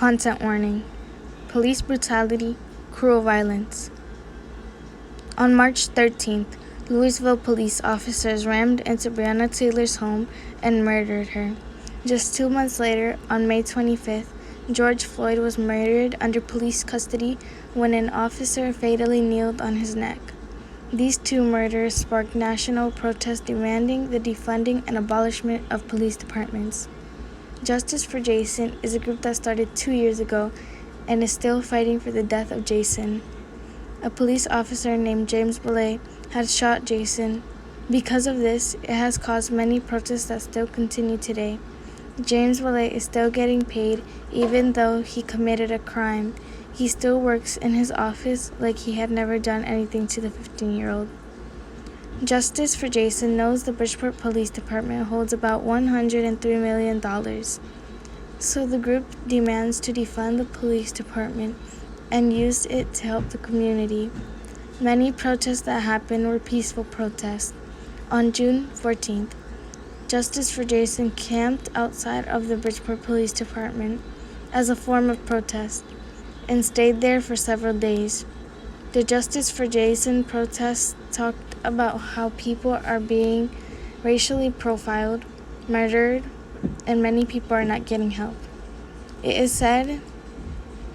Content warning: police brutality, cruel violence. On March 13th, Louisville police officers rammed into Breonna Taylor's home and murdered her. Just 2 months later, on May 25th, George Floyd was murdered under police custody when an officer fatally kneeled on his neck. These two murders sparked national protests demanding the defunding and abolishment of police departments. Justice for Jayson is a group that started 2 years ago and is still fighting for the death of Jayson. A police officer named James Belay had shot Jayson. Because of this, it has caused many protests that still continue today. James Belay is still getting paid even though he committed a crime. He still works in his office like he had never done anything to the 15-year-old. Justice for Jayson knows the Bridgeport Police Department holds about $103 million. So the group demands to defund the police department and use it to help the community. Many protests that happened were peaceful protests. On June 14th, Justice for Jayson camped outside of the Bridgeport Police Department as a form of protest and stayed there for several days. The Justice for Jayson protests talked about how people are being racially profiled, murdered, and many people are not getting help. It is said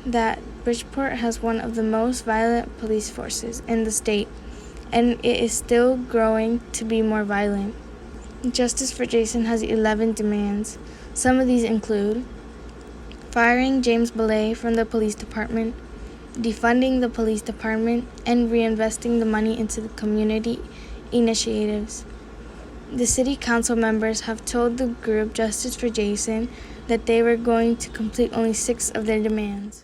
that Bridgeport has one of the most violent police forces in the state, and it is still growing to be more violent. Justice for Jayson has 11 demands. Some of these include firing James Belay from the police department, defunding the police department, and reinvesting the money into the community initiatives. The city council members have told the group Justice for Jayson that they were going to complete only 6 of their demands.